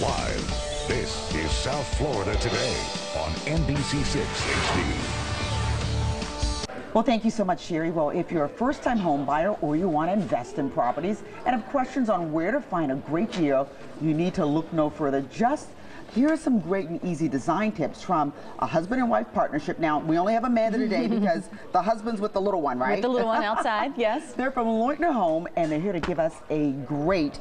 Live, this is South Florida Today on NBC6 HD. Well, thank you so much, Sherry. Well, if you're a first-time home buyer or you want to invest in properties and have questions on where to find a great deal, you need to look no further. Here are some great and easy design tips from a husband and wife partnership. Now, we only have Amanda today because the husband's with the little one, right? With the little one outside, yes. They're from LointerHomes, and they're here to give us a great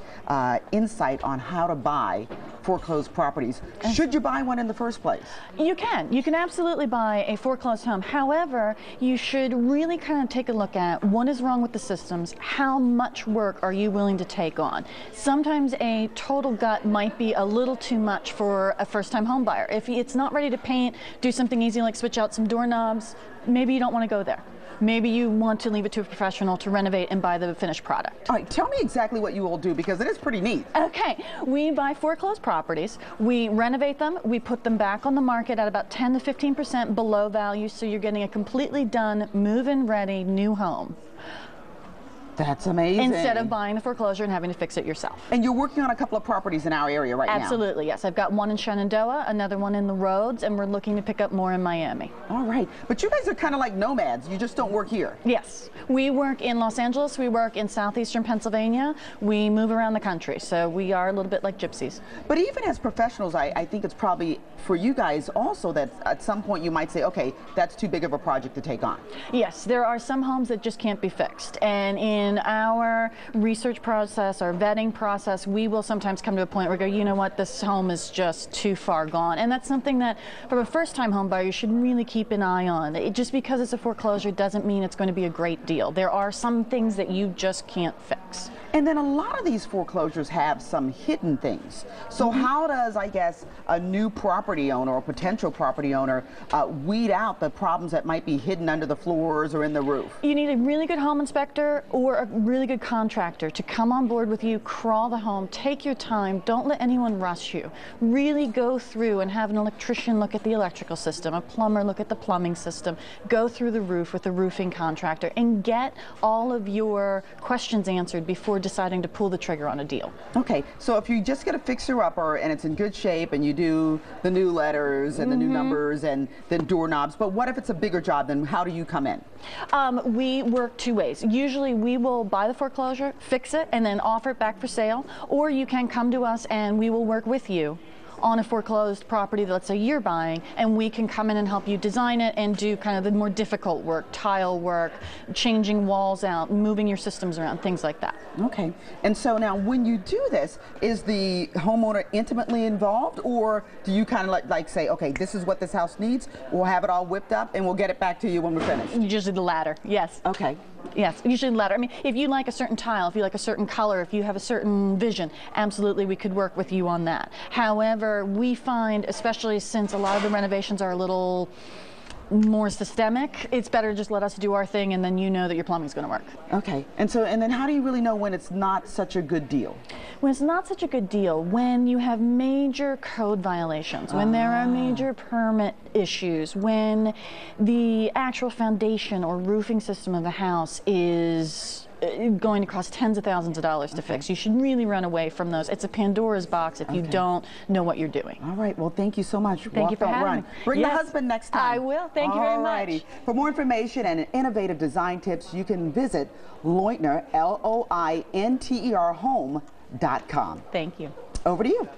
insight on how to buy foreclosed properties. Should you buy one in the first place? You can. You can absolutely buy a foreclosed home. However, you should really kind of take a look at what is wrong with the systems. How much work are you willing to take on? Sometimes a total gut might be a little too much for a first-time home buyer. If it's not ready to paint, do something easy like switch out some doorknobs, maybe you don't want to go there. Maybe you want to leave it to a professional to renovate and buy the finished product. All right, tell me exactly what you all do, because it is pretty neat. Okay, we buy foreclosed properties, we renovate them, we put them back on the market at about 10 to 15% below value, so you're getting a completely done, move-in ready new home. That's amazing. Instead of buying the foreclosure and having to fix it yourself. And you're working on a couple of properties in our area right now. Absolutely, yes. I've got one in Shenandoah, another one in the Roads, and we're looking to pick up more in Miami. All right. But you guys are kind of like nomads. You just don't work here. Yes. We work in Los Angeles. We work in southeastern Pennsylvania. We move around the country, so we are a little bit like gypsies. But even as professionals, I think it's probably for you guys also that at some point you might say, okay, that's too big of a project to take on. Yes, there are some homes that just can't be fixed. And in our research process, our vetting process, we will sometimes come to a point where we go, you know what, this home is just too far gone. And that's something that, from a first-time home buyer, you should really keep an eye on. Just because it's a foreclosure doesn't mean it's going to be a great deal. There are some things that you just can't fix. And then a lot of these foreclosures have some hidden things. So how does, I guess, a new property owner or potential property owner weed out the problems that might be hidden under the floors or in the roof? You need a really good home inspector or a really good contractor to come on board with you, crawl the home, take your time, don't let anyone rush you. Really go through and have an electrician look at the electrical system, a plumber look at the plumbing system, go through the roof with a roofing contractor, and get all of your questions answered before deciding to pull the trigger on a deal. Okay, so if you just get a fixer-upper and it's in good shape and you do the new letters and the new numbers and then doorknobs, but what if it's a bigger job, then how do you come in? We work two ways. Usually we will buy the foreclosure, fix it, and then offer it back for sale, or you can come to us and we will work with you on a foreclosed property that, let's say, you're buying, and we can come in and help you design it and do kind of the more difficult work, tile work, changing walls out, moving your systems around, things like that. Okay. And so now when you do this, is the homeowner intimately involved, or do you kind of like say, okay, this is what this house needs, we'll have it all whipped up and we'll get it back to you when we're finished? Usually the latter, yes. Okay. Yes, usually the latter. I mean, if you like a certain tile, if you like a certain color, if you have a certain vision, absolutely we could work with you on that. However, we find, especially since a lot of the renovations are a little more systemic, it's better to just let us do our thing and then you know that your plumbing's going to work. Okay. And then how do you really know when it's not such a good deal? When it's not such a good deal, when you have major code violations, when there are major permit issues, when the actual foundation or roofing system of the house is going to cost tens of thousands of dollars to fix. You should really run away from those. It's a Pandora's box if you don't know what you're doing. All right. Well, thank you so much. Thank you for having me. Bring the husband next time. I will. Thank you very much. For more information and innovative design tips, you can visit Lointer, LOINTER home.com. Thank you. Over to you.